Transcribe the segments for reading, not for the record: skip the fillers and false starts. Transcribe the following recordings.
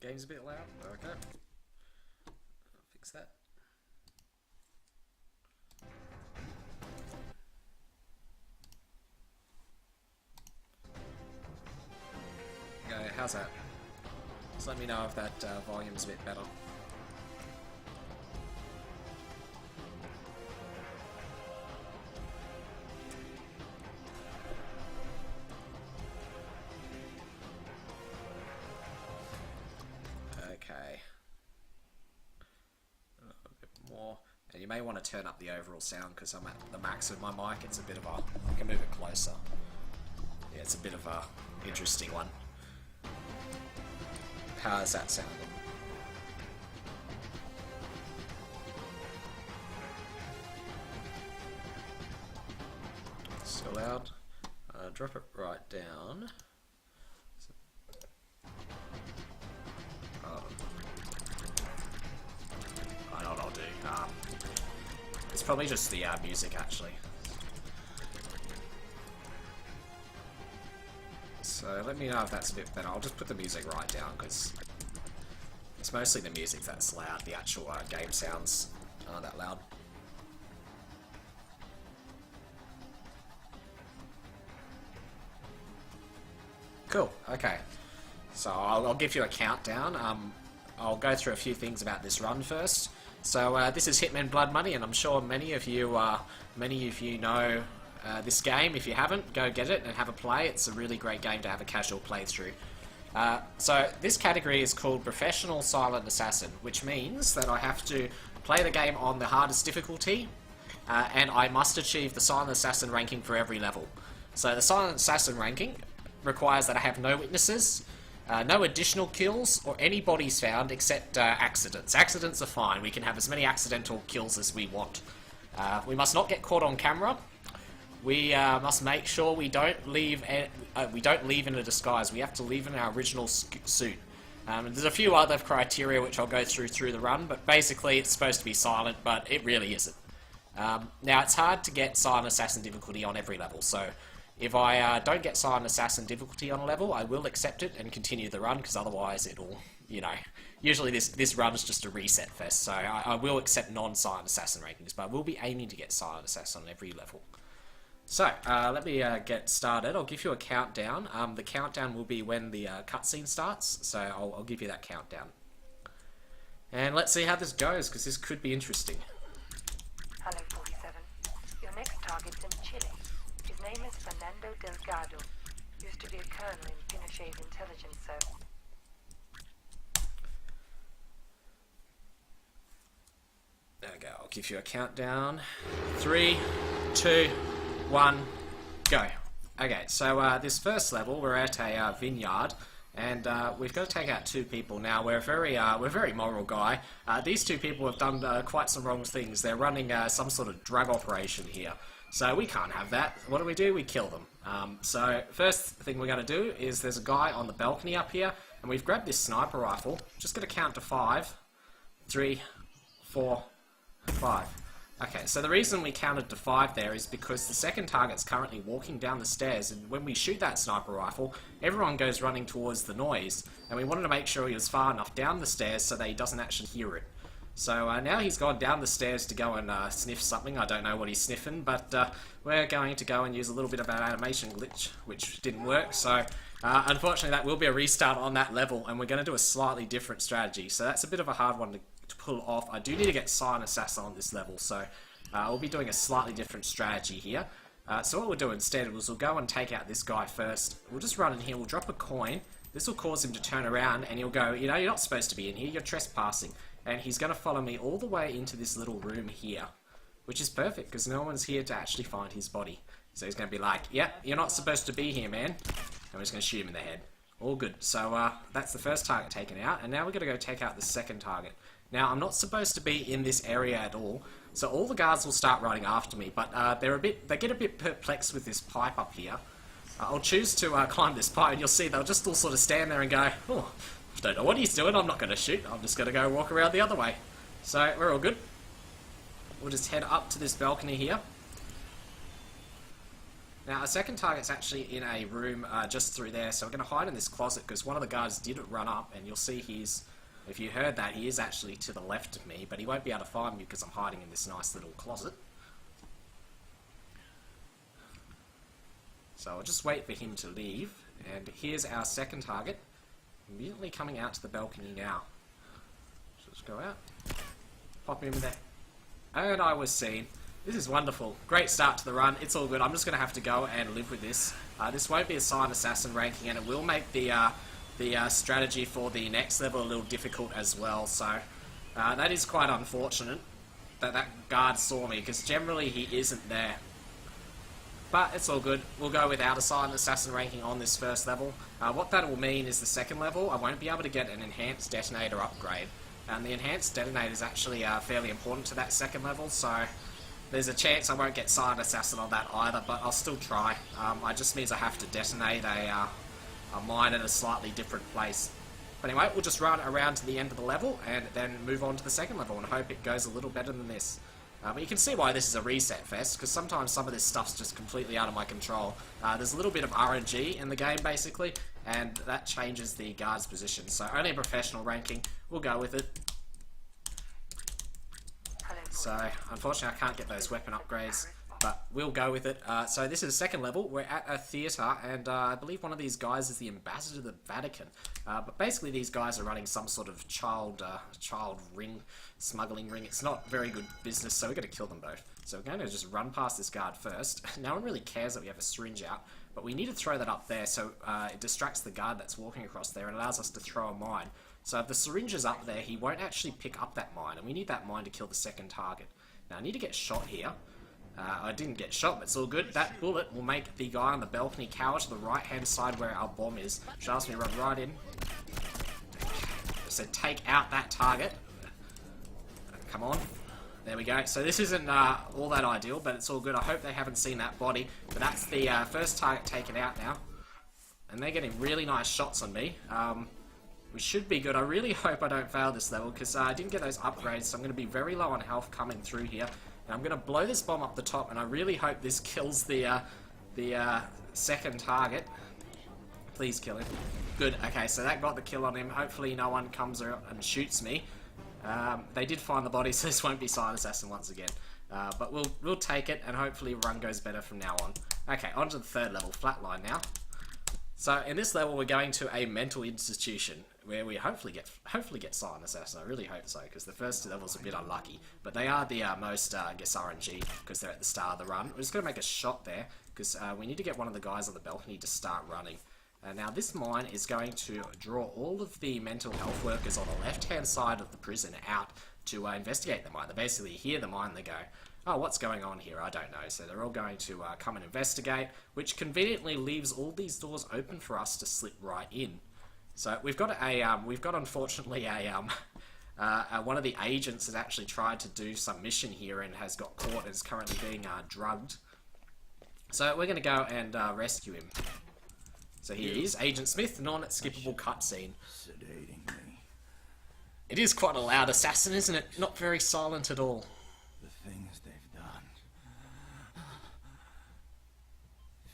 game's a bit loud. Okay. I'll fix that. Okay, how's that? Just let me know if that volume's a bit better. Okay. A bit more. And you may want to turn up the overall sound because I'm at the max of my mic. It's a bit of a... I can move it closer. Yeah, it's a bit of a interesting one. How's that sounding? Still loud. Drop it right down. I know what I'll do. It's probably just the music, actually. So let me know if that's a bit better. I'll just put the music right down because it's mostly the music that's loud. The actual game sounds aren't that loud. Cool. Okay. So I'll give you a countdown. I'll go through a few things about this run first. So this is Hitman Blood Money, and I'm sure many of you know this game. If you haven't, go get it and have a play. It's a really great game to have a casual playthrough. So this category is called Professional Silent Assassin, which means that I have to play the game on the hardest difficulty, and I must achieve the Silent Assassin ranking for every level. So the Silent Assassin ranking requires that I have no witnesses, no additional kills, or any bodies found except accidents. Accidents are fine. We can have as many accidental kills as we want. We must not get caught on camera. We must make sure we don't leave in a disguise. We have to leave in our original suit. There's a few other criteria which I'll go through the run, but basically it's supposed to be silent, but it really isn't. Now it's hard to get Silent Assassin difficulty on every level, so if I don't get Silent Assassin difficulty on a level, I will accept it and continue the run, because otherwise it'll, usually this run is just a reset fest, so I will accept non-Silent Assassin rankings, but I will be aiming to get Silent Assassin on every level. So, let me get started. I'll give you a countdown. The countdown will be when the cutscene starts, so I'll give you that countdown. And let's see how this goes, because this could be interesting. Hello, 47. Your next target's in Chile. His name is Fernando Delgado. Used to be a colonel in Pinochet's intelligence service. There we go. I'll give you a countdown. 3, 2, 1, go. Okay, so this first level, we're at a vineyard, and we've got to take out 2 people. Now, we're a very moral guy. These 2 people have done quite some wrong things. They're running some sort of drug operation here. So we can't have that. What do? We kill them. So first thing we're going to do is there's a guy on the balcony up here, and we've grabbed this sniper rifle. Just going to count to 5. 3, 4, 5. Okay, so the reason we counted to 5 there is because the second target's currently walking down the stairs, and when we shoot that sniper rifle, everyone goes running towards the noise, and we wanted to make sure he was far enough down the stairs so that he doesn't actually hear it. So now he's gone down the stairs to go and sniff something. I don't know what he's sniffing, but we're going to go and use a little bit of an animation glitch, which didn't work, so unfortunately that will be a restart on that level, and we're going to do a slightly different strategy. So that's a bit of a hard one to pull off. I do need to get Silent Assassin on this level, so we'll be doing a slightly different strategy here. So what we'll do instead is we'll go and take out this guy first. We'll just run in here, we'll drop a coin. This will cause him to turn around, and he'll go, you're not supposed to be in here, you're trespassing. And he's going to follow me all the way into this little room here, which is perfect, because no one's here to actually find his body. So he's going to be like, yep, you're not supposed to be here, man. And we're just going to shoot him in the head. All good. So that's the first target taken out, and now we're going to go take out the second target. Now, I'm not supposed to be in this area at all, so all the guards will start running after me, but they get a bit perplexed with this pipe up here. I'll choose to climb this pipe, and you'll see they'll just all sort of stand there and go, oh, I don't know what he's doing, I'm not going to shoot, I'm just going to go walk around the other way. So, we're all good. We'll just head up to this balcony here. Now, our second target's actually in a room just through there, so we're going to hide in this closet because one of the guards did run up, and you'll see he's, if you heard that, he is actually to the left of me, but he won't be able to find me because I'm hiding in this nice little closet. So I'll just wait for him to leave, and here's our second target, immediately coming out to the balcony now. So let's go out, pop him there, and I was seen. This is wonderful. Great start to the run. It's all good. I'm just going to have to go and live with this. This won't be a silent assassin ranking, and it will make the strategy for the next level a little difficult as well. So that is quite unfortunate that that guard saw me, because generally he isn't there. But it's all good. We'll go without a silent assassin ranking on this first level. What that will mean is the second level, I won't be able to get an enhanced detonator upgrade. And the enhanced detonator is actually fairly important to that second level, so there's a chance I won't get silent assassin on that either, but I'll still try. It just means I have to detonate a mine at a slightly different place. But anyway, we'll just run around to the end of the level and then move on to the second level and hope it goes a little better than this. But you can see why this is a reset fest, because sometimes some of this stuff's just completely out of my control. There's a little bit of RNG in the game, basically, and that changes the guard's position. So only a professional ranking, we'll go with it. So, unfortunately I can't get those weapon upgrades, but we'll go with it. So this is the second level. We're at a theatre, and I believe one of these guys is the ambassador to the Vatican. But basically these guys are running some sort of child ring, smuggling ring. It's not very good business, so we're going to kill them both. So we're going to just run past this guard first. No one really cares that we have a syringe out, but we need to throw that up there so it distracts the guard that's walking across there and allows us to throw a mine. So if the syringe is up there, he won't actually pick up that mine, and we need that mine to kill the second target. Now I need to get shot here. I didn't get shot, but it's all good. That bullet will make the guy on the balcony cower to the right-hand side where our bomb is. Which allows me to run right in. So take out that target. Come on. There we go. So this isn't all that ideal, but it's all good. I hope they haven't seen that body. But that's the first target taken out now. And they're getting really nice shots on me. We should be good. I really hope I don't fail this level, because I didn't get those upgrades, so I'm going to be very low on health coming through here. And I'm going to blow this bomb up the top, and I really hope this kills the second target. Please kill him. Good. Okay, so that got the kill on him. Hopefully no one comes around and shoots me. They did find the body, so this won't be silent assassin once again. But we'll take it, and hopefully run goes better from now on. Okay, on to the third level, flatline now. So in this level, we're going to a mental institution where we hopefully get silent assassin. I really hope so, because the first two levels are a bit unlucky, but they are the most I guess RNG, because they're at the start of the run. We're just going to make a shot there, because we need to get one of the guys on the balcony to start running. Now this mine is going to draw all of the mental health workers on the left-hand side of the prison out to investigate the mine. They basically hear the mine, they go, oh, what's going on here? I don't know. So they're all going to come and investigate, which conveniently leaves all these doors open for us to slip right in. So we've got unfortunately one of the agents has actually tried to do some mission here and has got caught and is currently being drugged. So we're going to go and rescue him. So here he is, Agent Smith, non-skippable cutscene. Sedating me. It is quite a loud assassin, isn't it? Not very silent at all. The things they've done.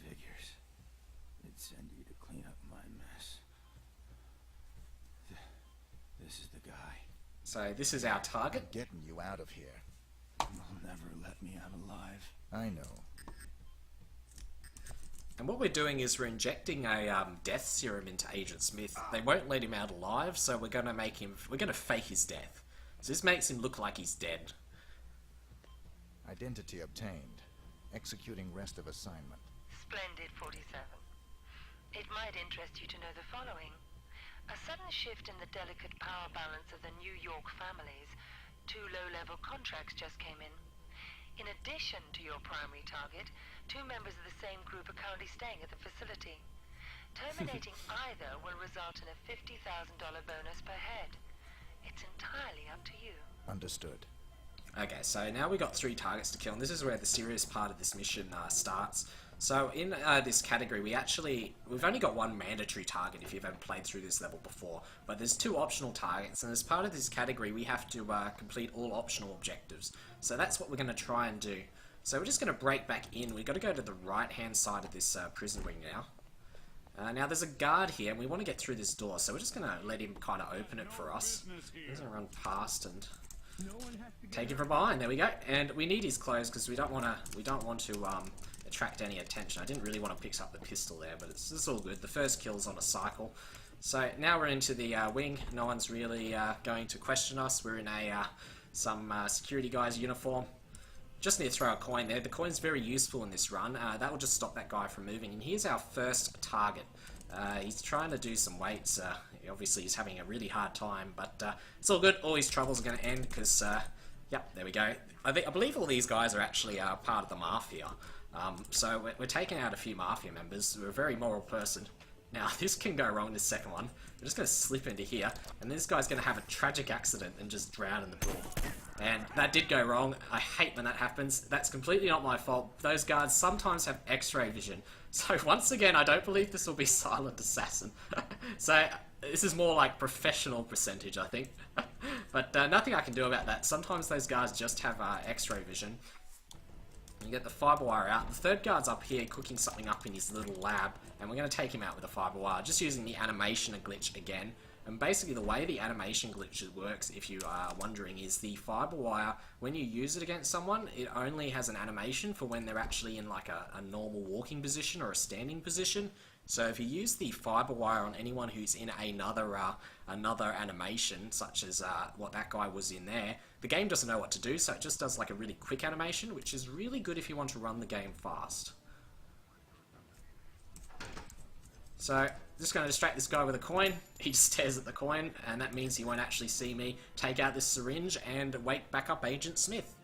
Figures. They'd send you to clean up my mess. This is the guy. So this is our target. Getting you out of here. They'll never let me out alive. I know. And what we're doing is we're injecting a death serum into Agent Smith. They won't let him out alive, so we're going to fake his death. So this makes him look like he's dead. Identity obtained. Executing rest of assignment. Splendid, 47. It might interest you to know the following. A sudden shift in the delicate power balance of the New York families. 2 low-level contracts just came in. In addition to your primary target, 2 members of the same group are currently staying at the facility. Terminating either will result in a $50,000 bonus per head. It's entirely up to you. Understood. Okay, so now we've got 3 targets to kill, and this is where the serious part of this mission starts. So in this category, we've only got 1 mandatory target if you've ever played through this level before, but there's 2 optional targets, and as part of this category, we have to complete all optional objectives. So that's what we're going to try and do. So we're just going to break back in. We've got to go to the right-hand side of this prison ring now. Now there's a guard here, and we want to get through this door, so we're just going to let him kind of open it for us. He's going to run past and take him from behind. There we go. And we need his clothes because we don't want to attract any attention. I didn't really want to pick up the pistol there, but it's all good. The first kill's on a cycle. So now we're into the wing. No one's really going to question us. We're in some security guy's uniform. Just need to throw a coin there. The coin's very useful in this run. That will just stop that guy from moving. And here's our first target. He's trying to do some weights. Obviously, he's having a really hard time, but it's all good. All his troubles are going to end because, yep, there we go. I believe all these guys are actually part of the mafia. So we're taking out a few mafia members. We're a very moral person. Now, this can go wrong, this second one. We're just going to slip into here, and this guy's going to have a tragic accident and just drown in the pool. And that did go wrong. I hate when that happens. That's completely not my fault. Those guards sometimes have x-ray vision. So once again, I don't believe this will be Silent Assassin. So this is more like professional percentage, I think. But nothing I can do about that. Sometimes those guards just have x-ray vision. You get the fiber wire out. The third guard's up here cooking something up in his little lab, and we're going to take him out with a fiber wire, just using the animation glitch again. And basically the way the animation glitch works, if you are wondering, is the fiber wire, when you use it against someone, it only has an animation for when they're actually in like a normal walking position or a standing position. So if you use the fiber wire on anyone who's in another animation, such as what that guy was in there, the game doesn't know what to do, so it just does like a really quick animation, which is really good if you want to run the game fast. So, just going to distract this guy with a coin. He just stares at the coin, and that means he won't actually see me take out this syringe and wake back up Agent Smith.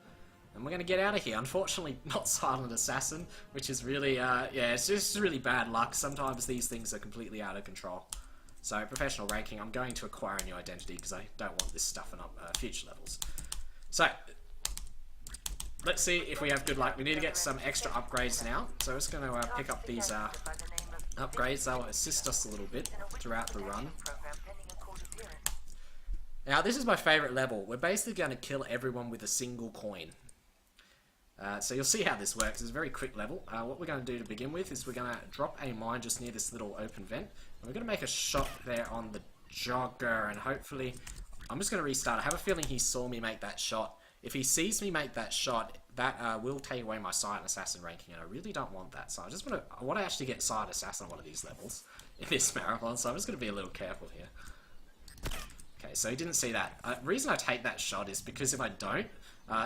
And we're going to get out of here. Unfortunately, not Silent Assassin, which is really, yeah, it's just really bad luck. Sometimes these things are completely out of control. So, professional ranking, I'm going to acquire a new identity because I don't want this stuff in future levels. So, let's see if we have good luck. We need to get some extra upgrades now. So, we're just going to pick up these upgrades. They'll assist us a little bit throughout the run. Now, this is my favourite level. We're basically going to kill everyone with a single coin. So you'll see how this works. It's a very quick level. What we're going to do to begin with is we're going to drop a mine just near this little open vent. And we're going to make a shot there on the jogger, and hopefully... I'm just going to restart. I have a feeling he saw me make that shot. If he sees me make that shot, that will take away my Silent Assassin ranking, and I really don't want that. So I want to actually get Silent Assassin on one of these levels in this marathon, so I'm just going to be a little careful here. Okay, so he didn't see that. The reason I take that shot is because if I don't,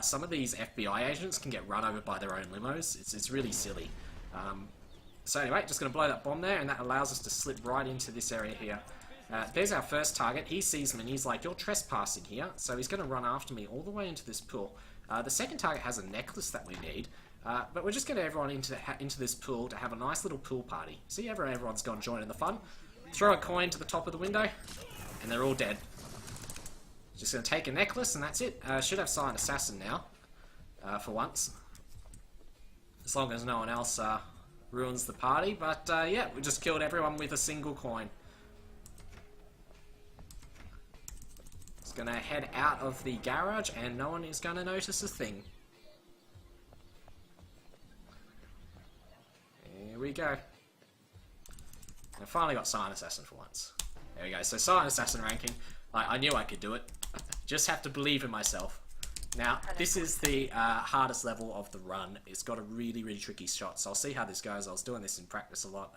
some of these FBI agents can get run over by their own limos. It's really silly. So anyway, just going to blow that bomb there, and that allows us to slip right into this area here. There's our first target. He sees me and he's like, "You're trespassing here." So he's going to run after me all the way into this pool. The second target has a necklace that we need. But we're just going to everyone into this pool to have a nice little pool party. See, everyone's gone join in the fun. Throw a coin to the top of the window, and they're all dead. Just going to take a necklace, and that's it. Should have Silent Assassin now, for once. As long as no one else ruins the party. But yeah, we just killed everyone with a single coin. Just going to head out of the garage, and no one is going to notice a thing. Here we go. I finally got Silent Assassin for once. There we go. So Silent Assassin ranking. I knew I could do it. Just have to believe in myself. Now, this is the hardest level of the run. It's got a really, really tricky shot. So I'll see how this goes. I was doing this in practice a lot.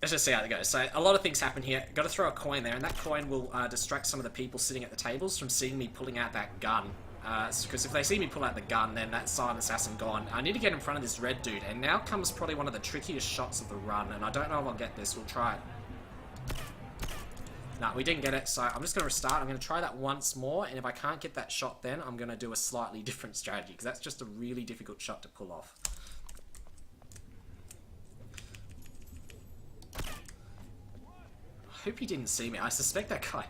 Let's just see how it goes. So a lot of things happen here. Got to throw a coin there, and that coin will distract some of the people sitting at the tables from seeing me pulling out that gun. Because if they see me pull out the gun, then that's Silent Assassin gone. I need to get in front of this red dude, and now comes probably one of the trickiest shots of the run, and I don't know if I'll get this. We'll try it. No, we didn't get it, so I'm just going to restart. I'm going to try that once more, and if I can't get that shot then, I'm going to do a slightly different strategy, because that's just a really difficult shot to pull off. I hope he didn't see me. I suspect that guy...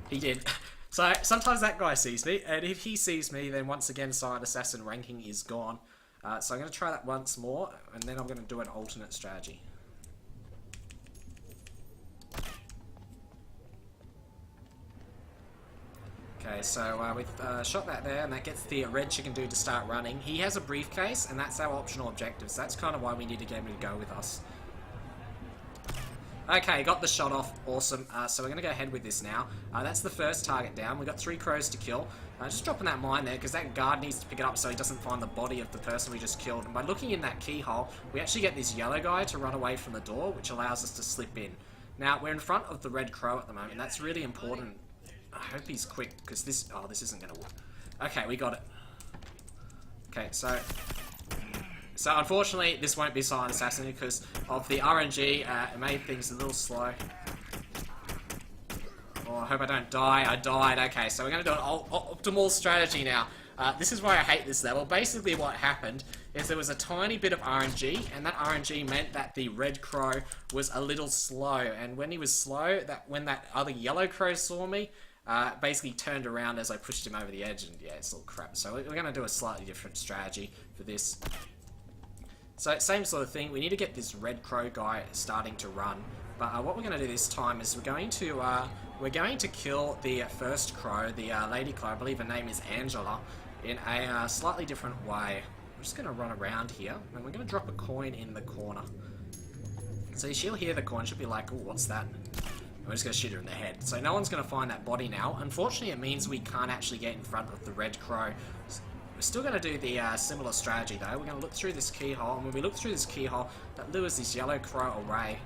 He did. So, sometimes that guy sees me, and if he sees me, then once again, Silent Assassin ranking is gone. So I'm going to try that once more, and then I'm going to do an alternate strategy. Okay, so we've shot that there, and that gets the red chicken dude to start running. He has a briefcase, and that's our optional objective, so that's kind of why we need to get him to go with us. Okay, got the shot off. Awesome. So we're going to go ahead with this now. That's the first target down. We've got 3 crows to kill. Just dropping that mine there, because that guard needs to pick it up so he doesn't find the body of the person we just killed. And by looking in that keyhole, we actually get this yellow guy to run away from the door, which allows us to slip in. Now, we're in front of the red crow at the moment. That's really important. I hope he's quick, because this... Oh, this isn't going to work. Okay, we got it. Okay, so unfortunately, this won't be Silent Assassin because of the RNG. It made things a little slow. Oh, I hope I don't die. I died. Okay, so we're going to do an optimal strategy now. This is why I hate this level. Basically, what happened is there was a tiny bit of RNG, and that RNG meant that the red crow was a little slow. And when he was slow, when that other yellow crow saw me, basically turned around as I pushed him over the edge, and yeah, it's all crap. So we're going to do a slightly different strategy for this. So same sort of thing, we need to get this red crow guy starting to run. But what we're going to do this time is we're going to kill the first crow, the lady crow, I believe her name is Angela, in a slightly different way. We're just going to run around here, and we're going to drop a coin in the corner. So she'll hear the coin, she'll be like, oh, what's that? And we're just going to shoot her in the head. So no one's going to find that body now. Unfortunately, it means we can't actually get in front of the red crow. We're still going to do the similar strategy though. We're going to look through this keyhole, and when we look through this keyhole, that lures this yellow crow away.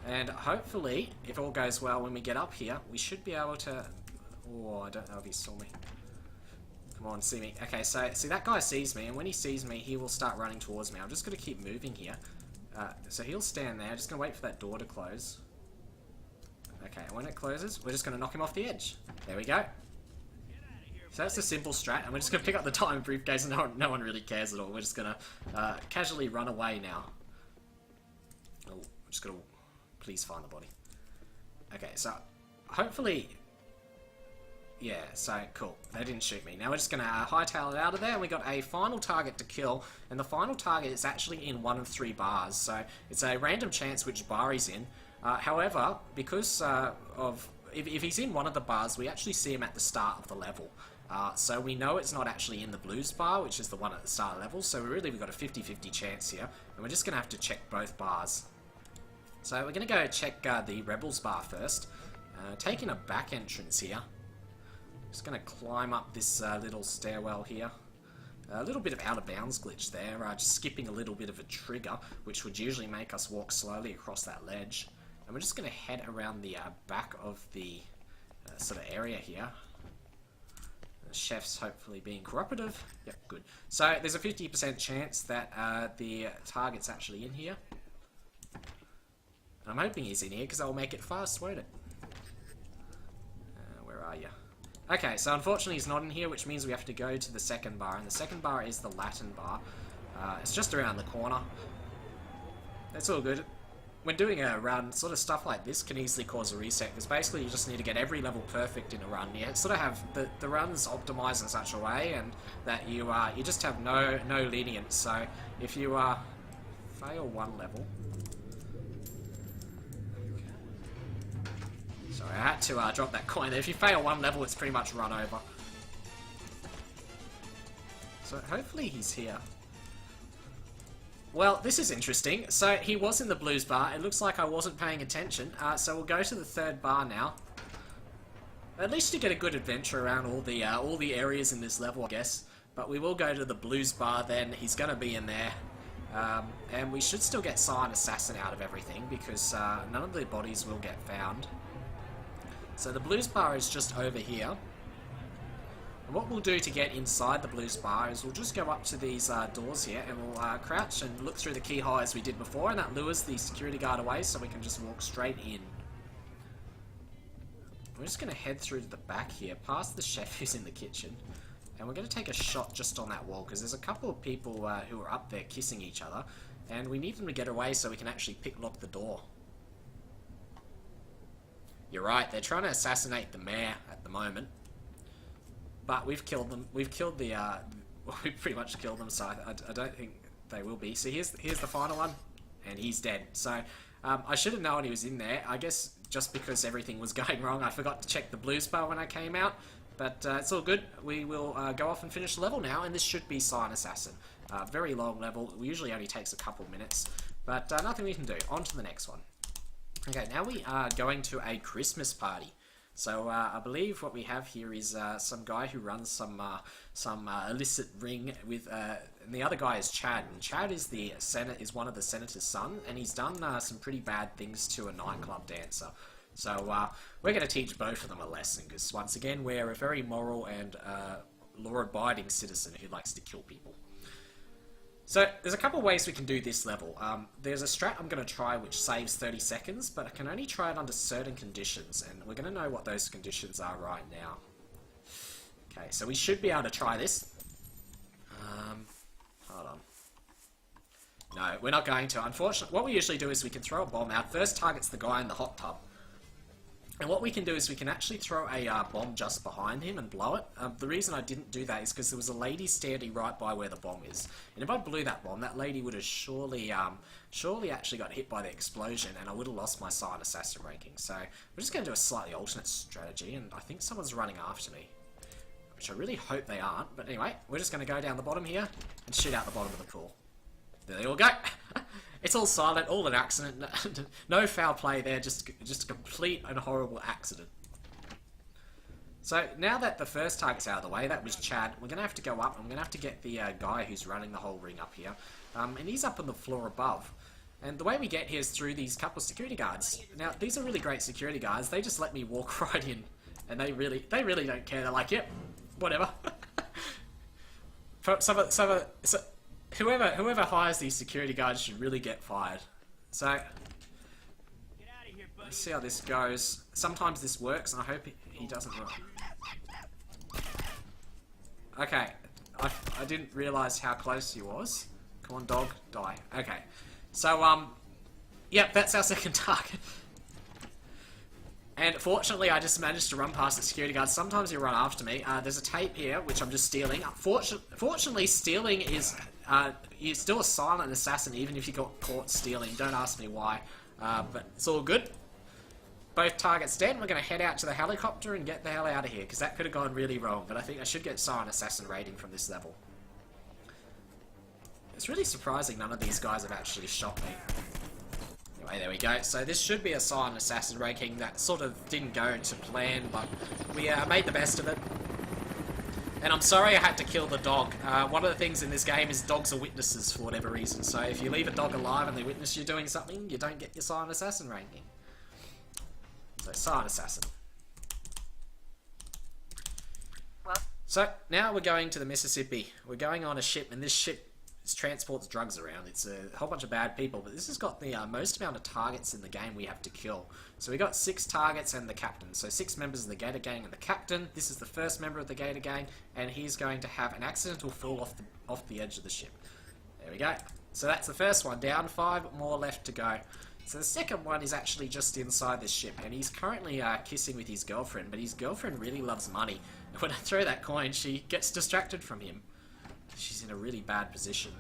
And hopefully, if all goes well, when we get up here, we should be able to... Oh, I don't know if he saw me. Come on, see me. Okay, so see that guy sees me, and when he sees me, he will start running towards me. I'm just going to keep moving here. So he'll stand there. Just going to wait for that door to close. Okay, and when it closes, we're just going to knock him off the edge. There we go. So that's a simple strat, and we're just going to pick up the diamond briefcase, and no one really cares at all. We're just going to casually run away now. Oh, I'm just going to... Please find the body. Okay, so hopefully... Yeah, so cool. They didn't shoot me. Now we're just going to hightail it out of there, and we got a final target to kill, and the final target is actually in 1 of 3 bars, so it's a random chance which bar he's in. However, because if he's in one of the bars, we actually see him at the start of the level. So we know it's not actually in the blues bar, which is the one at the start of the level, so we've got a 50-50 chance here, and we're just going to have to check both bars. So we're going to go check the Rebels bar first, taking a back entrance here. Just going to climb up this little stairwell here. A little bit of out of bounds glitch there, just skipping a little bit of a trigger, which would usually make us walk slowly across that ledge. And we're just going to head around the back of the sort of area here. The chef's hopefully being cooperative. Yep, good. So there's a 50% chance that the target's actually in here. I'm hoping he's in here because that will make it fast, won't it? Where are you? Okay, so unfortunately he's not in here, which means we have to go to the second bar, and the second bar is the Latin bar. It's just around the corner. That's all good. When doing a run, sort of stuff like this can easily cause a reset, because basically you just need to get every level perfect in a run. You sort of have the runs optimized in such a way, and that you just have no lenience. So if you fail one level, sorry, I had to drop that coin there. If you fail one level, it's pretty much run over. So hopefully he's here. Well, this is interesting. So he was in the blues bar. It looks like I wasn't paying attention. So we'll go to the third bar now. At least you get a good adventure around all the areas in this level, I guess. But we will go to the blues bar then. He's going to be in there. And we should still get Silent Assassin out of everything, because none of the bodies will get found. So the blues bar is just over here. And what we'll do to get inside the blues bar is we'll just go up to these doors here, and we'll crouch and look through the keyhole as we did before, and that lures the security guard away so we can just walk straight in. We're just going to head through to the back here, past the chef who's in the kitchen, and we're going to take a shot just on that wall, because there's a couple of people who are up there kissing each other, and we need them to get away so we can actually pick-lock the door. You're right, they're trying to assassinate the mayor at the moment. But we've killed them. We've killed the, we've pretty much killed them, so I don't think they will be. So here's the final one, and he's dead. So I should have known he was in there. I guess just because everything was going wrong, I forgot to check the blues bar when I came out. But it's all good. We will go off and finish the level now, and this should be Silent Assassin. Very long level. It usually only takes a couple minutes, but nothing we can do. On to the next one. Okay, now we are going to a Christmas party. So I believe what we have here is some guy who runs some illicit ring with, and the other guy is Chad. And Chad is is one of the senator's son, and he's done some pretty bad things to a nightclub dancer. So we're going to teach both of them a lesson, because once again we're a very moral and law-abiding citizen who likes to kill people. So there's a couple of ways we can do this level. There's a strat I'm going to try which saves 30 seconds, but I can only try it under certain conditions, and we're going to know what those conditions are right now. Okay, so we should be able to try this. Hold on. No, we're not going to. Unfortunately, what we usually do is we can throw a bomb out. First target's the guy in the hot tub. And what we can do is we can actually throw a bomb just behind him and blow it. The reason I didn't do that is because there was a lady standing right by where the bomb is. And if I blew that bomb, that lady would have surely actually got hit by the explosion, and I would have lost my Silent Assassin ranking. So we're just going to do a slightly alternate strategy, and I think someone's running after me. Which I really hope they aren't. But anyway, we're just going to go down the bottom here and shoot out the bottom of the pool. There they all go. It's all silent, all an accident. No foul play there, just a complete and horrible accident. So now that the first target's out of the way, that was Chad, we're going to have to go up. I'm going to have to get the guy who's running the whole ring up here. And he's up on the floor above. And the way we get here is through these couple of security guards. Now, these are really great security guards. They just let me walk right in. And they really don't care. They're like, yep, whatever. Whoever hires these security guards should really get fired. So, let's see how this goes. Sometimes this works, and I hope he doesn't work. Okay, I didn't realise how close he was. Come on, dog, die. Okay, so, yep, that's our second target. And fortunately, I just managed to run past the security guard. Sometimes he'll run after me. There's a tape here, which I'm just stealing. Fortunately, stealing is... you're still a silent assassin even if you got caught stealing. Don't ask me why. But it's all good. Both targets dead. We're going to head out to the helicopter and get the hell out of here, because that could have gone really wrong. But I think I should get silent assassin rating from this level. It's really surprising none of these guys have actually shot me. Anyway, there we go. So this should be a silent assassin ranking. That sort of didn't go to plan, but we made the best of it. And I'm sorry I had to kill the dog. One of the things in this game is dogs are witnesses for whatever reason. So if you leave a dog alive and they witness you doing something, you don't get your silent assassin ranking. So silent assassin. Well, So now we're going to the Mississippi. We're going on a ship, and this ship transports drugs around. It's a whole bunch of bad people, but this has got the most amount of targets in the game we have to kill. So we got 6 targets and the captain. So 6 members of the Gator Gang and the captain. This is the first member of the Gator Gang, and he's going to have an accidental fall off the edge of the ship. There we go. So that's the first one down. 5 more left to go. So the second one is actually just inside this ship, and he's currently kissing with his girlfriend, but his girlfriend really loves money. When I throw that coin, she gets distracted from him. She's in a really bad position.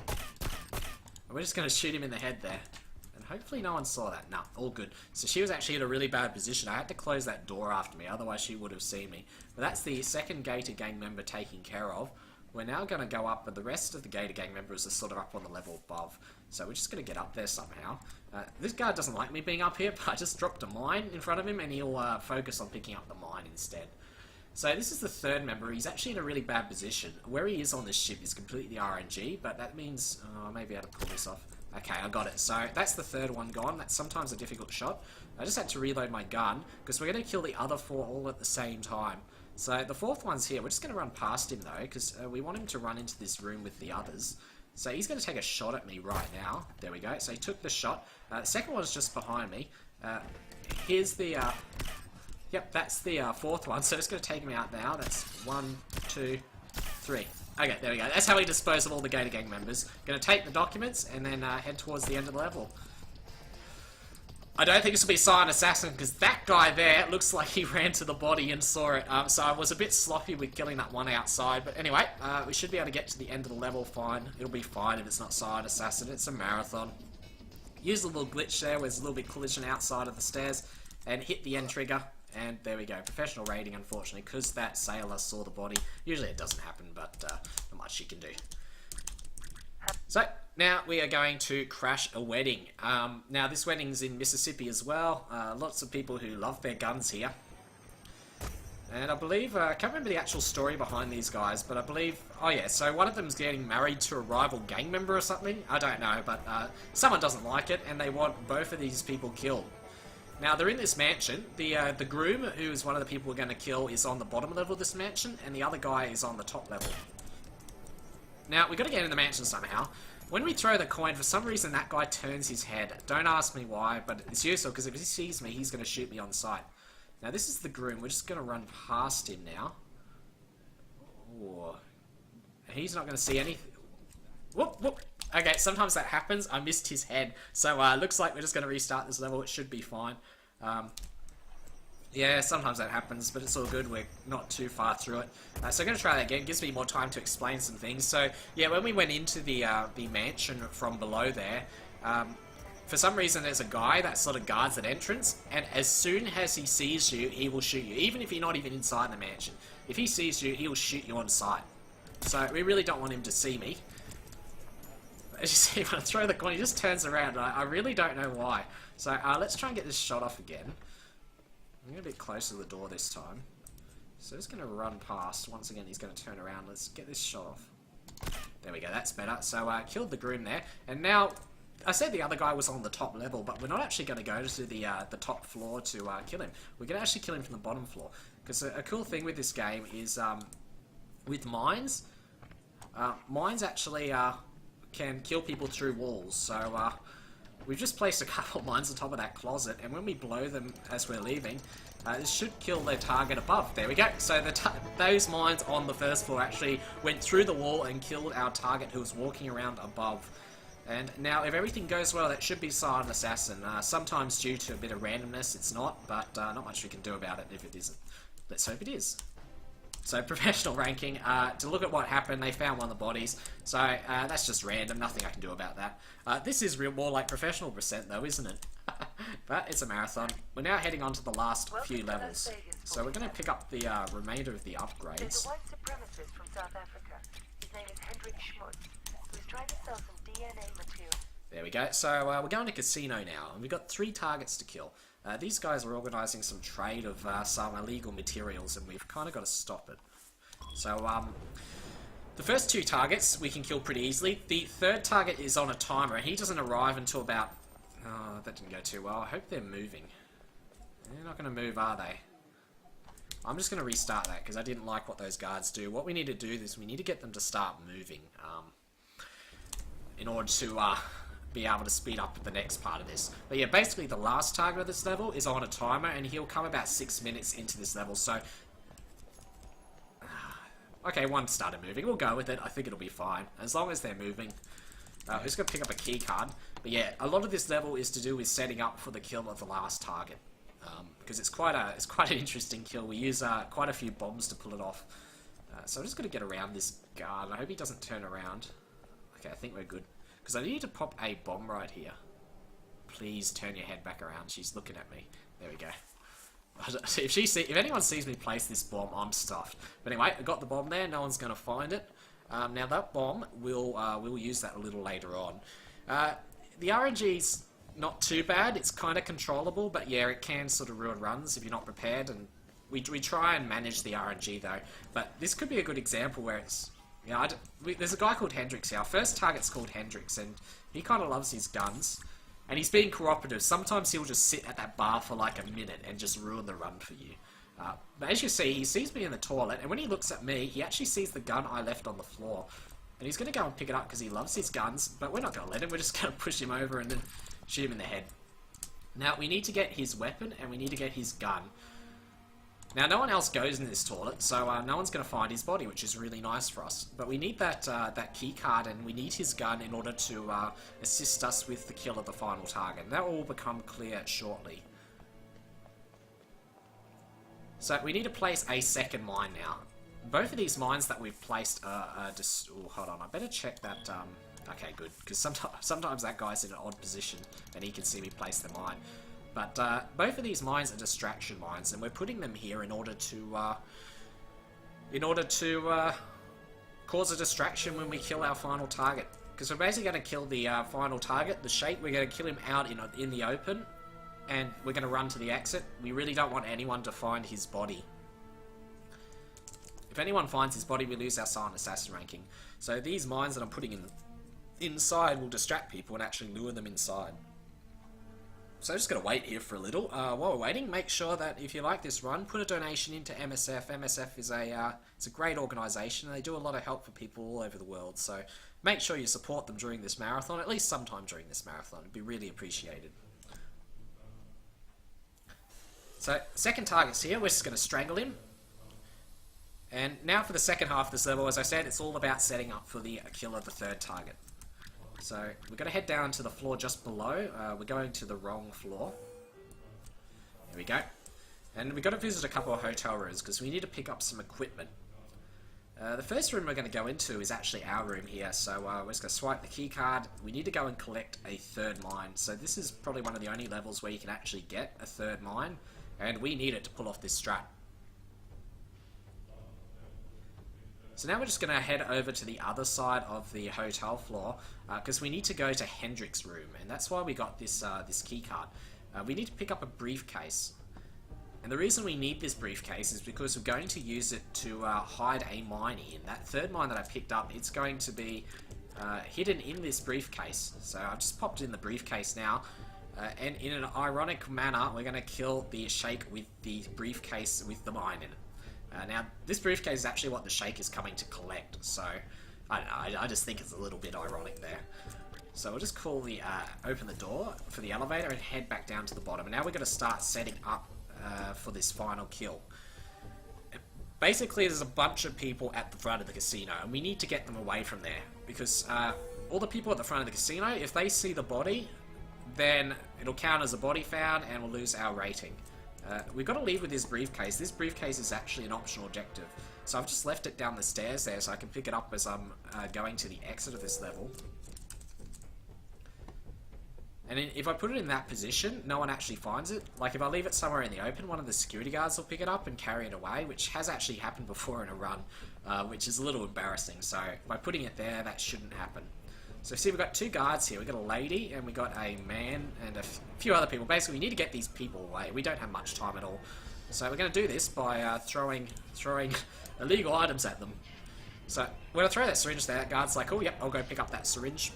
And we're just going to shoot him in the head there. And hopefully no one saw that. Nah, all good. So she was actually in a really bad position. I had to close that door after me, otherwise she would have seen me. But that's the second Gator Gang member taken care of. We're now going to go up, but the rest of the Gator Gang members are sort of up on the level above. So we're just going to get up there somehow. This guy doesn't like me being up here, but I just dropped a mine in front of him, and he'll focus on picking up the mine instead. So this is the third member. He's actually in a really bad position. Where he is on this ship is completely RNG, but that means... I may be able to pull this off. Okay, I got it. So that's the third one gone. That's sometimes a difficult shot. I just had to reload my gun, because we're going to kill the other 4 all at the same time. So the fourth one's here. We're just going to run past him, though, because we want him to run into this room with the others. So he's going to take a shot at me right now. There we go. So he took the shot. The second one's just behind me. Here's the... Yep, that's the 4th one, so it's going to take him out now. That's 1, 2, 3. Okay, there we go. That's how we dispose of all the Gator Gang members. Going to take the documents and then head towards the end of the level. I don't think this will be Silent Assassin, because that guy there looks like he ran to the body and saw it. So I was a bit sloppy with killing that one outside. But anyway, we should be able to get to the end of the level fine. It'll be fine if it's not Silent Assassin. It's a marathon. Use a little glitch there where there's a little bit collision outside of the stairs. And hit the end trigger, And there we go, professional rating, unfortunately, because that sailor saw the body. Usually it doesn't happen, but not much you can do. So, now we are going to crash a wedding. Now, this wedding's in Mississippi as well. Lots of people who love their guns here. And I believe, I can't remember the actual story behind these guys, but I believe, oh yeah, so one of them's getting married to a rival gang member or something. I don't know, but someone doesn't like it, and they want both of these people killed. Now, they're in this mansion. The groom, who is one of the people we're going to kill, is on the bottom level of this mansion, and the other guy is on the top level. Now, we've got to get in the mansion somehow. When we throw the coin, for some reason that guy turns his head. Don't ask me why, but it's useful, because if he sees me, he's going to shoot me on sight. Now, this is the groom. We're just going to run past him now. Ooh. He's not going to see anything. Whoop, whoop. Okay, sometimes that happens. I missed his head. So, looks like we're just going to restart this level. It should be fine. Yeah, sometimes that happens, but it's all good. We're not too far through it. So I'm going to try that again. It gives me more time to explain some things. So, yeah, when we went into the mansion from below there, for some reason there's a guy that sort of guards that entrance, and as soon as he sees you, he will shoot you, even if you're not even inside the mansion. If he sees you, he'll shoot you on sight. So we really don't want him to see me. As you see, when I throw the coin, he just turns around. I really don't know why. So let's try and get this shot off again. I'm going to be closer to the door this time. So just going to run past. Once again, he's going to turn around. Let's get this shot off. There we go, that's better. So killed the groom there. And now, I said the other guy was on the top level, but we're not actually going to go to the top floor to kill him. We're going to actually kill him from the bottom floor. Because a cool thing with this game is, with mines, mines actually can kill people through walls. So we've just placed a couple of mines on top of that closet, and when we blow them as we're leaving, this should kill their target above. There we go. So those mines on the first floor actually went through the wall and killed our target who was walking around above. And now, if everything goes well, that should be Silent Assassin. Sometimes due to a bit of randomness, it's not, but not much we can do about it if it isn't. Let's hope it is. So, professional ranking. To look at what happened, they found one of the bodies. So, that's just random. Nothing I can do about that. This is more like professional percent, though, isn't it? But it's a marathon. We're now heading on to the last few levels. So, we're going to pick up the remainder of the upgrades. There's a white supremacist from South Africa. His name is Hendrik Schmutz, who's trying to sell some DNA material. There we go. So, we're going to casino now, and we've got 3 targets to kill. These guys are organising some trade of some illegal materials, and we've kind of got to stop it. So, the first 2 targets we can kill pretty easily. The third target is on a timer, and he doesn't arrive until about... Oh, that didn't go too well. I hope they're moving. They're not going to move, are they? I'm just going to restart that, because I didn't like what those guards do. What we need to do is we need to get them to start moving, in order to... be able to speed up the next part of this. But yeah, basically the last target of this level is on a timer, and he'll come about 6 minutes into this level, so... Okay, one started moving. We'll go with it. I think it'll be fine. As long as they're moving. We're just going to pick up a key card. But yeah, a lot of this level is to do with setting up for the kill of the last target. Because it's quite an interesting kill. We use quite a few bombs to pull it off. So I'm just going to get around this guard. I hope he doesn't turn around. Okay, I think we're good. Because I need to pop a bomb right here. Please turn your head back around. She's looking at me. There we go. If anyone sees me place this bomb, I'm stuffed. But anyway, I got the bomb there. No one's going to find it. Now that bomb, we'll use that a little later on. The RNG's not too bad. It's kind of controllable, but yeah, it can sort of ruin runs if you're not prepared. And we try and manage the RNG though. But this could be a good example where it's... Yeah, there's a guy called Hendrix here. Our first target's called Hendrix, and he kind of loves his guns. And he's being cooperative. Sometimes he'll just sit at that bar for like a minute and just ruin the run for you. But as you see, he sees me in the toilet, and when he looks at me, he actually sees the gun I left on the floor. And he's going to go and pick it up because he loves his guns, but we're not going to let him. We're just going to push him over and then shoot him in the head. Now, we need to get his weapon, and we need to get his gun. Now, no one else goes in this toilet, so no one's going to find his body, which is really nice for us. But we need that key card, and we need his gun in order to assist us with the kill of the final target. And that will become clear shortly. So we need to place a second mine now. Both of these mines that we've placed are just... Oh, hold on, I better check that... Okay, good, because sometimes that guy's in an odd position, and he can see me place the mine. But both of these mines are distraction mines, and we're putting them here in order to cause a distraction when we kill our final target. Because we're basically going to kill the final target, the Sheikh. We're going to kill him out in the open, and we're going to run to the exit. We really don't want anyone to find his body. If anyone finds his body, we lose our silent assassin ranking. So these mines that I'm putting inside will distract people and actually lure them inside. So I'm just going to wait here for a little. While we're waiting, make sure that if you like this run, put a donation into MSF. MSF is it's a great organisation, and they do a lot of help for people all over the world. So make sure you support them during this marathon, at least sometime during this marathon. It'd be really appreciated. So second target's here. We're just going to strangle him. And now for the second half of this level, as I said, it's all about setting up for the kill of the third target. So we're going to head down to the floor just below. We're going to the wrong floor. Here we go. And we've got to visit a couple of hotel rooms because we need to pick up some equipment. The first room we're going to go into is actually our room here. So we're just going to swipe the key card. We need to go and collect a third mine. So this is probably one of the only levels where you can actually get a third mine. And we need it to pull off this strat. So now we're just going to head over to the other side of the hotel floor because we need to go to Hendrick's room, and that's why we got this this key card. We need to pick up a briefcase, and the reason we need this briefcase is because we're going to use it to hide a mine in. That third mine that I picked up, it's going to be hidden in this briefcase. So I've just popped it in the briefcase now, and in an ironic manner, we're going to kill the Sheikh with the briefcase with the mine in it. Now, this briefcase is actually what the Sheikh is coming to collect, so I don't know, I just think it's a little bit ironic there. So we'll just open the door for the elevator and head back down to the bottom. And now we're going to start setting up for this final kill. Basically, there's a bunch of people at the front of the casino, and we need to get them away from there. Because all the people at the front of the casino, if they see the body, then it'll count as a body found and we'll lose our rating. We've got to leave with this briefcase. This briefcase is actually an optional objective. So I've just left it down the stairs there so I can pick it up as I'm going to the exit of this level. And if I put it in that position, no one actually finds it. Like if I leave it somewhere in the open, one of the security guards will pick it up and carry it away, which has actually happened before in a run, which is a little embarrassing. So by putting it there, that shouldn't happen. So see, we've got two guards here. We've got a lady and we've got a man and a few other people. Basically, we need to get these people away. We don't have much time at all. So we're going to do this by throwing illegal items at them. So when I throw that syringe there, that guard's like, oh, yep, I'll go pick up that syringe.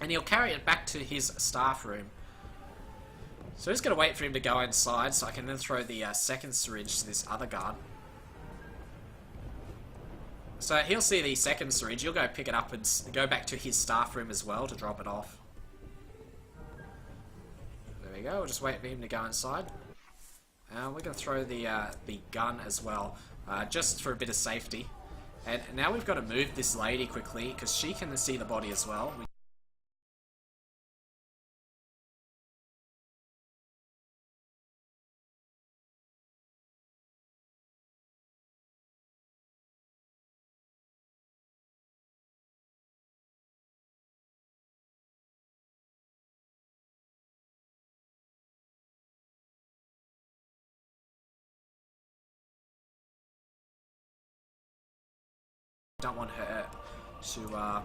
And he'll carry it back to his staff room. So I'm just going to wait for him to go inside so I can then throw the second syringe to this other guard. So he'll see the second syringe, he'll go pick it up and go back to his staff room as well to drop it off. There we go, we'll just wait for him to go inside. We're going to throw the gun as well, just for a bit of safety. And now we've got to move this lady quickly, because she can see the body as well. Don't want her to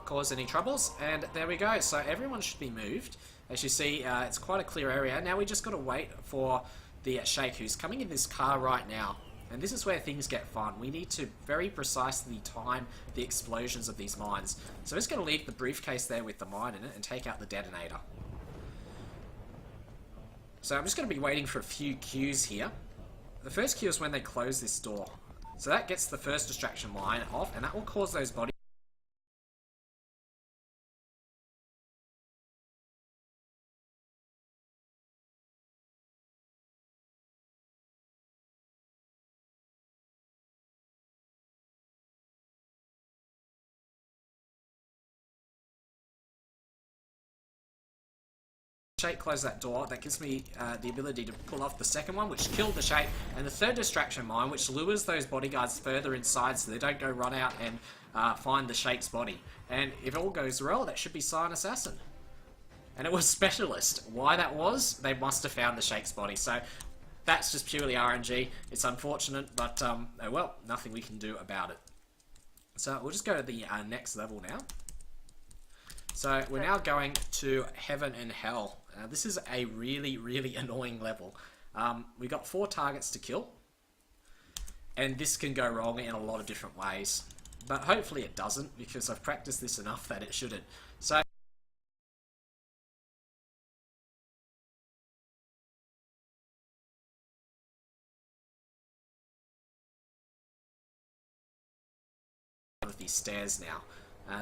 cause any troubles, and there we go. So everyone should be moved. As you see, it's quite a clear area. Now we just got to wait for the Sheikh, who's coming in this car right now. And this is where things get fun. We need to very precisely time the explosions of these mines. So I'm just going to leave the briefcase there with the mine in it and take out the detonator. So I'm just going to be waiting for a few cues here. The first cue is when they close this door. So that gets the first distraction mine off, and that will cause those bodies. Sheikh close that door, that gives me the ability to pull off the second one, which killed the Sheikh, and the third distraction mine, which lures those bodyguards further inside so they don't go run out and find the Sheikh's body. And if all goes well, that should be Silent Assassin. And it was Specialist. Why that was? They must have found the Shake's body. So that's just purely RNG. It's unfortunate, but oh well, nothing we can do about it. So we'll just go to the next level now. So we're now going to Heaven and Hell. This is a really, really annoying level. We got 4 targets to kill. And this can go wrong in a lot of different ways. But hopefully it doesn't, because I've practiced this enough that it shouldn't. So with these stairs now.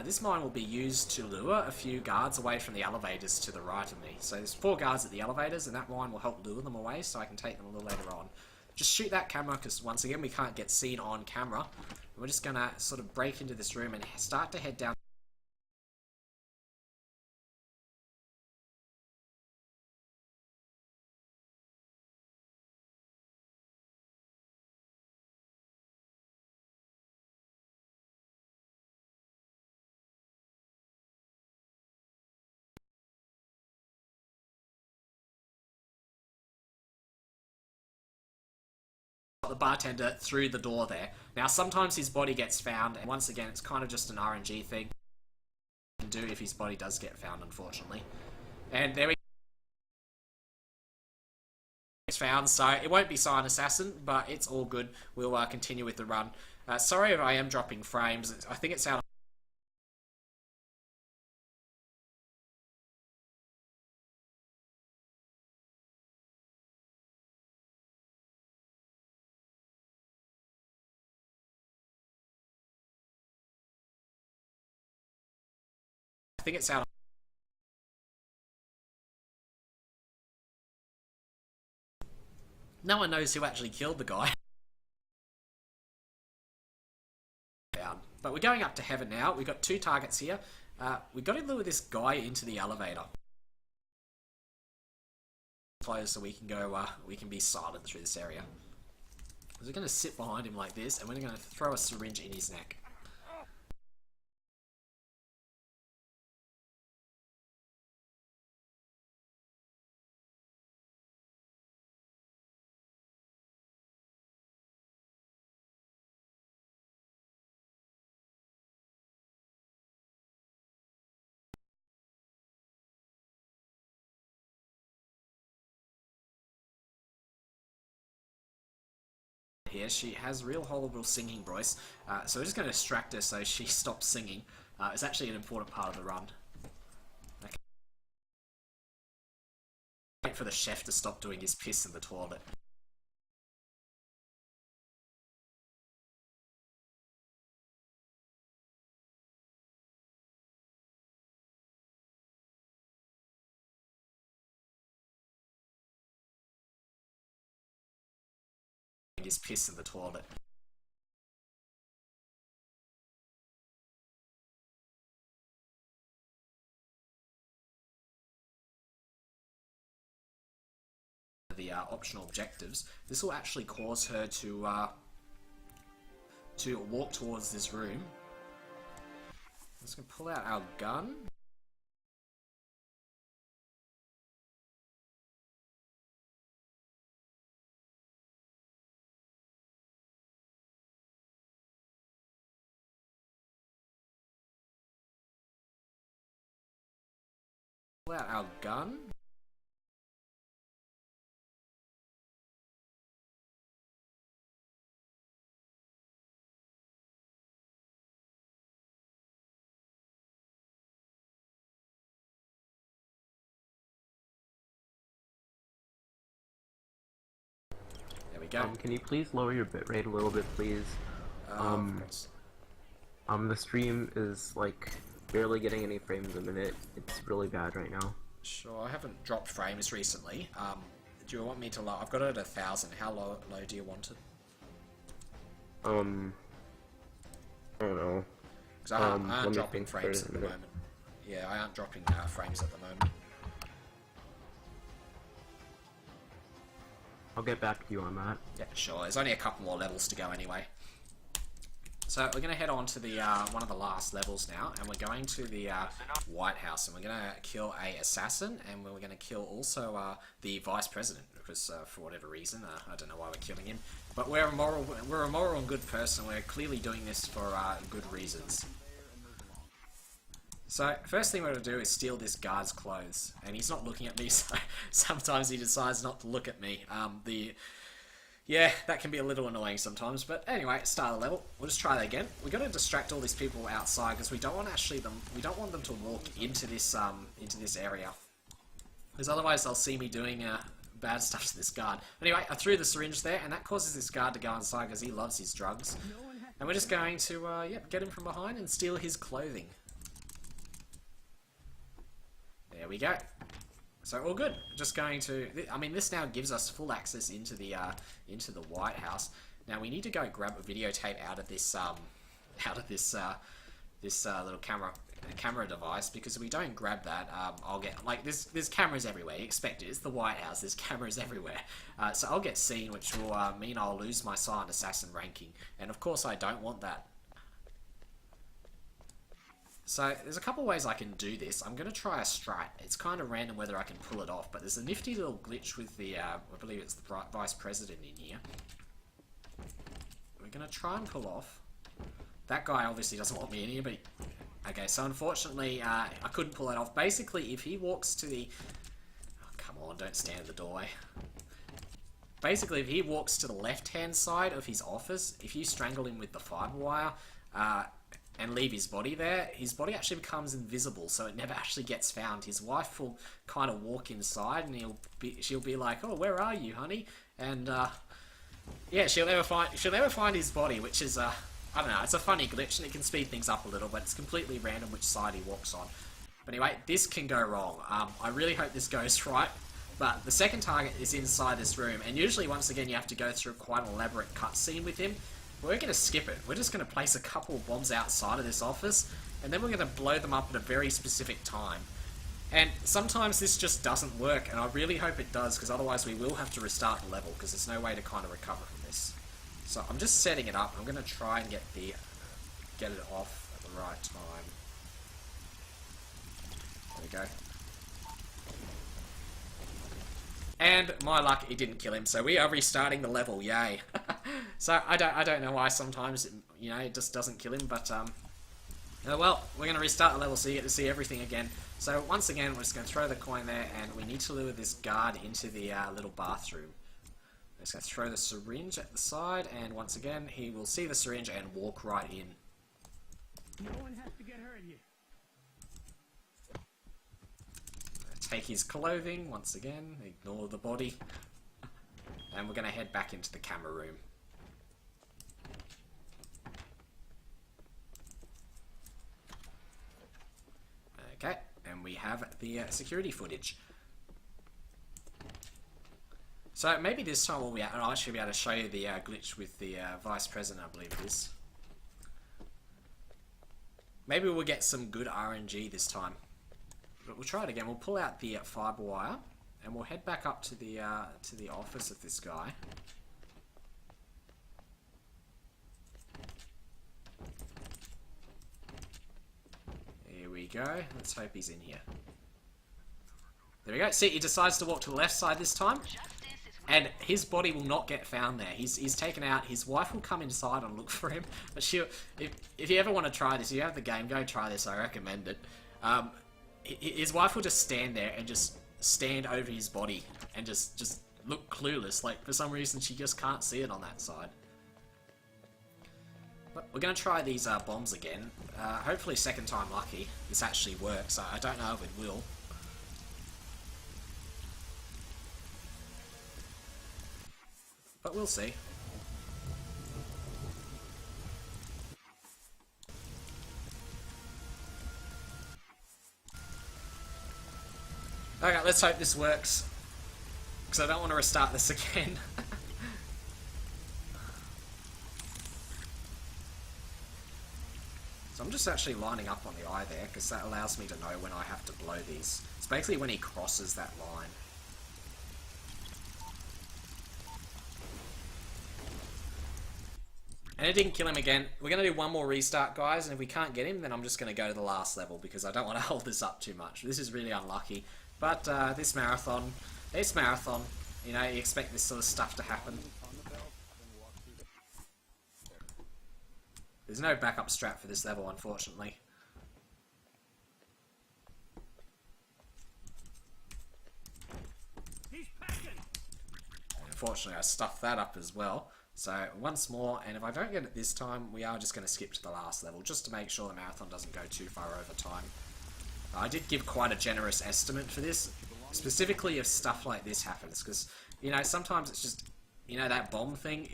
This mine will be used to lure a few guards away from the elevators to the right of me. So there's 4 guards at the elevators, and that mine will help lure them away so I can take them a little later on. Just shoot that camera, because once again we can't get seen on camera. We're just going to sort of break into this room and start to head down the bartender through the door there. Now sometimes his body gets found, and once again it's kind of just an RNG thing to do if his body does get found, unfortunately. And there we it's found, so it won't be Silent Assassin, but it's all good. We'll continue with the run. Sorry if I am dropping frames. I think it's out of No one knows who actually killed the guy. But we're going up to Heaven now. We've got 2 targets here. We've got to lure this guy into the elevator. Close so we can go, we can be silent through this area. So we're going to sit behind him like this, and we're going to throw a syringe in his neck. Here, she has real horrible singing voice, so we're just going to distract her so she stops singing. It's actually an important part of the run. Okay. Wait for the chef to stop doing his piss in the toilet. His piss in the toilet. The optional objectives. This will actually cause her to walk towards this room. I'm just gonna pull out our gun. Pull out our gun. There we go. Can you please lower your bitrate a little bit, please? Of course. The stream is like barely getting any frames a minute. It's really bad right now. Sure, I haven't dropped frames recently. Do you want me to lower? I've got it at 1,000. How low do you want it? I don't know. Because I aren't dropping frames at the moment. Yeah, I aren't dropping frames at the moment. I'll get back to you on that. Yeah, sure. There's only a couple more levels to go anyway. So we're going to head on to the one of the last levels now, and we're going to the White House, and we're going to kill a assassin, and we're going to kill also the Vice President, because for whatever reason, I don't know why we're killing him, but we're a moral and good person. We're clearly doing this for good reasons. So, first thing we're going to do is steal this guard's clothes. And he's not looking at me, so sometimes he decides not to look at me. Yeah, that can be a little annoying sometimes. But anyway, start the level. We'll just try that again. We've got to distract all these people outside, because we don't want we don't want them to walk into this area. Because otherwise they'll see me doing bad stuff to this guard. Anyway, I threw the syringe there, and that causes this guard to go inside because he loves his drugs. And we're just going to, get him from behind and steal his clothing. There we go. So all good. Just going to. I mean, this now gives us full access into the White House. Now we need to go grab a videotape out of this little camera device, because if we don't grab that, I'll get like there's cameras everywhere. You expect it. It's the White House. There's cameras everywhere. So I'll get seen, which will mean I'll lose my silent assassin ranking, and of course I don't want that. So, there's a couple ways I can do this. I'm going to try a strat. It's kind of random whether I can pull it off, but there's a nifty little glitch with the, I believe it's the Vice President in here. We're going to try and pull off. That guy obviously doesn't want me in here, but... Okay, so unfortunately, I couldn't pull it off. Basically, if he walks to the... Oh, come on, don't stand in the doorway. Basically, if he walks to the left-hand side of his office, if you strangle him with the fiber wire, and leave his body there, his body actually becomes invisible, so it never actually gets found. His wife will kind of walk inside, and she'll be like, "Oh, where are you, honey?" And yeah, she'll never find his body, which is I don't know. It's a funny glitch, and it can speed things up a little, but it's completely random which side he walks on. But anyway, this can go wrong. I really hope this goes right. But the second target is inside this room, and usually once again you have to go through quite an elaborate cutscene with him. We're going to skip it. We're just going to place a couple of bombs outside of this office, and then we're going to blow them up at a very specific time. And sometimes this just doesn't work, and I really hope it does, because otherwise we will have to restart the level, because there's no way to kind of recover from this. So I'm just setting it up. I'm going to try and get it off at the right time. There we go. And my luck, it didn't kill him, so we are restarting the level, yay. So I don't know why sometimes it just doesn't kill him, but well, we're gonna restart the level so you get to see everything again. So once again, we're just gonna throw the coin there, and we need to lure this guard into the little bathroom. We're just gonna throw the syringe at the side, and once again, he will see the syringe and walk right in. No one has to get hurt here. Take his clothing, once again, ignore the body, and we're going to head back into the camera room. Okay, and we have the security footage. So maybe this time I'll actually be able to show you the glitch with the Vice President, I believe it is. Maybe we'll get some good RNG this time. But we'll try it again. We'll pull out the fiber wire, and we'll head back up to the office of this guy. Here we go. Let's hope he's in here. There we go. See, he decides to walk to the left side this time, and his body will not get found there. He's taken out. His wife will come inside and look for him. But if you ever want to try this, you have the game, go try this. I recommend it. His wife will just stand there and just stand over his body and just look clueless. Like, for some reason, she just can't see it on that side. But we're going to try these bombs again. Hopefully second time lucky. This actually works. I don't know if it will. But we'll see. Okay, let's hope this works, because I don't want to restart this again. So I'm just actually lining up on the eye there, because that allows me to know when I have to blow these. It's basically when he crosses that line. And it didn't kill him again. We're going to do one more restart, guys, and if we can't get him, then I'm just going to go to the last level, because I don't want to hold this up too much. This is really unlucky. But this marathon, you know, you expect this sort of stuff to happen. There's no backup strat for this level, unfortunately. He's packing. Unfortunately, I stuffed that up as well. So, once more, and if I don't get it this time, we are just going to skip to the last level, just to make sure the marathon doesn't go too far over time. I did give quite a generous estimate for this, specifically if stuff like this happens, because, you know, sometimes it's just, you know, that bomb thing,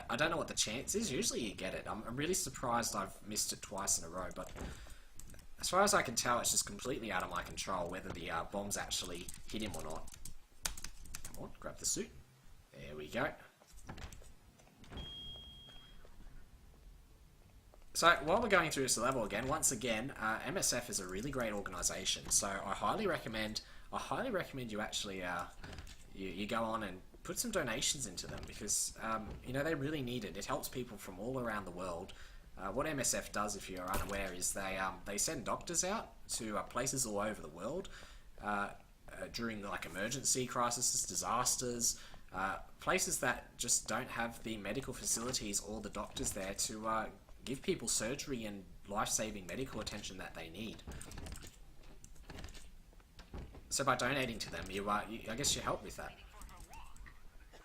I don't know what the chance is. Usually you get it. I'm really surprised I've missed it twice in a row, but as far as I can tell, it's just completely out of my control whether the bombs actually hit him or not. Come on, grab the suit. There we go. So, while we're going through this level again, once again, MSF is a really great organisation, so I highly recommend you actually, you go on and put some donations into them, because, you know, they really need it. It helps people from all around the world. What MSF does, if you're unaware, is they send doctors out to places all over the world during, like, emergency crises, disasters, places that just don't have the medical facilities or the doctors there to give people surgery and life-saving medical attention that they need. So by donating to them, I guess you help with that.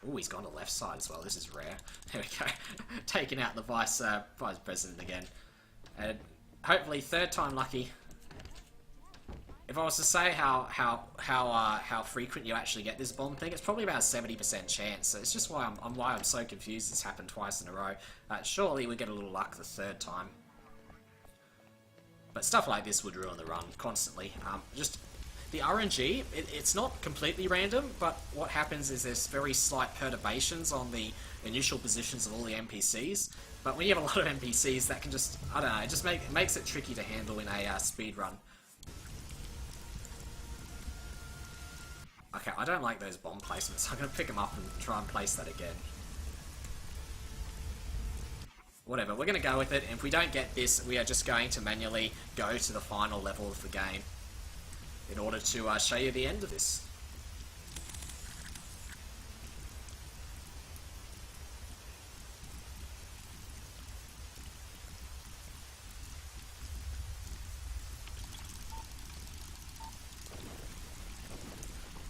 Oh, he's gone to left side as well. This is rare. There we go. Taking out the vice president again. And hopefully third time lucky. If I was to say how frequent you actually get this bomb thing, it's probably about a 70% chance. So it's just why I'm so confused. This happened twice in a row. Surely we get a little luck the third time. But stuff like this would ruin the run constantly. Just the RNG, it's not completely random, but what happens is there's very slight perturbations on the initial positions of all the NPCs. But when you have a lot of NPCs, that can just, I don't know, it just makes it tricky to handle in a speed run. Okay, I don't like those bomb placements. I'm going to pick them up and try and place that again. Whatever, we're going to go with it. And if we don't get this, we are just going to manually go to the final level of the game in order to show you the end of this.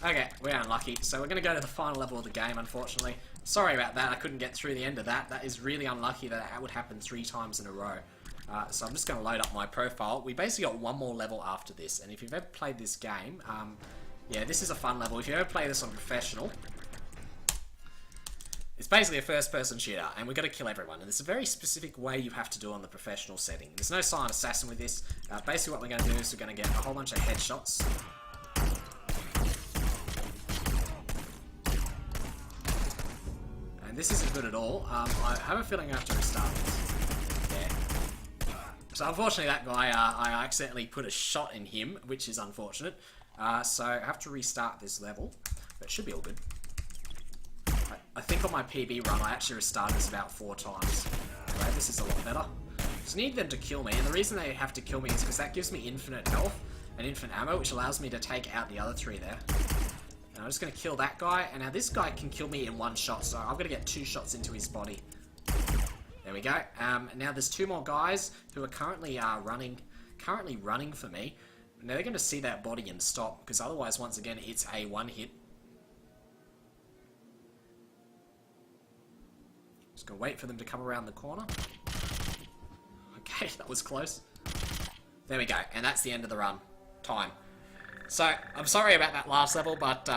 Okay, we're unlucky, so we're going to go to the final level of the game, unfortunately. Sorry about that, I couldn't get through the end of that. That is really unlucky that it would happen 3 times in a row. So I'm just going to load up my profile. We basically got one more level after this, and if you've ever played this game, yeah, this is a fun level. If you ever play this on professional, it's basically a first-person shooter, and we've got to kill everyone. And there's a very specific way you have to do it on the professional setting. There's no silent assassin with this. Basically what we're going to do is we're going to get a whole bunch of headshots. This isn't good at all. I have a feeling I have to restart this. Yeah. So unfortunately that guy, I accidentally put a shot in him, which is unfortunate. So I have to restart this level, but it should be all good. I think on my PB run I actually restarted this about 4 times. Anyway, this is a lot better. Just need them to kill me, and the reason they have to kill me is because that gives me infinite health and infinite ammo, which allows me to take out the other 3 there. And I'm just going to kill that guy, and now this guy can kill me in 1 shot, so I'm going to get 2 shots into his body. There we go. Now there's 2 more guys who are currently running for me. Now they're going to see that body and stop, because otherwise, once again, it's a 1 hit. Just going to wait for them to come around the corner. Okay, that was close. There we go, and that's the end of the run. Time. So, I'm sorry about that last level, but,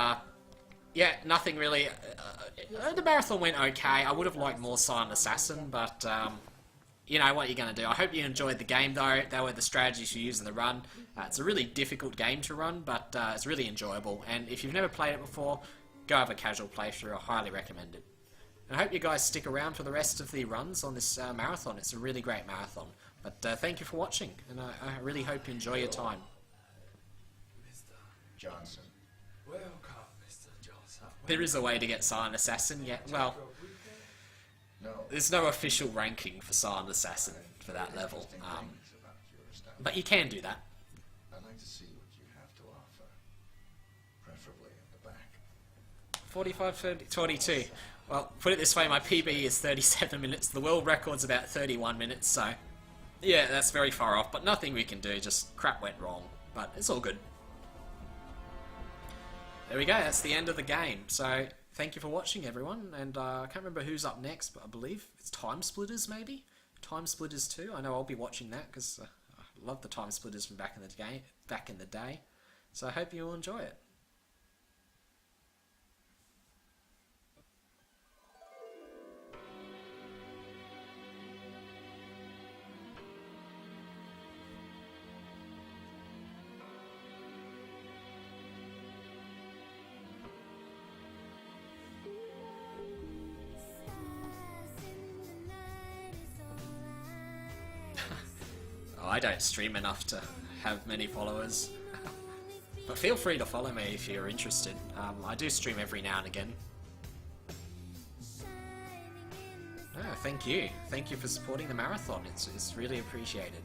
yeah, nothing really. The marathon went okay. I would have liked more Silent Assassin, but, you know, what you're going to do. I hope you enjoyed the game, though. They were the strategies you use in the run. It's a really difficult game to run, but it's really enjoyable. And if you've never played it before, go have a casual playthrough. I highly recommend it. And I hope you guys stick around for the rest of the runs on this marathon. It's a really great marathon. But thank you for watching, and I really hope you enjoy your time. Johnson. Welcome, Mr. Johnson. There is a way to get Silent Assassin, yeah, well, there's no official ranking for Silent Assassin for that level. But you can do that. I'd like to see what you have to offer, preferably in the back. 45, 30, 22. Well, put it this way, my PB is 37 minutes. The world record's about 31 minutes, so... yeah, that's very far off, but nothing we can do. Just crap went wrong. But it's all good. There we go, that's the end of the game. So, thank you for watching, everyone. And I can't remember who's up next, but I believe it's Time Splitters, maybe? Time Splitters 2. I know I'll be watching that, because I love the Time Splitters from back in the day. So I hope you all enjoy it. I don't stream enough to have many followers. But feel free to follow me if you're interested. I do stream every now and again. Oh, thank you. Thank you for supporting the marathon. It's really appreciated.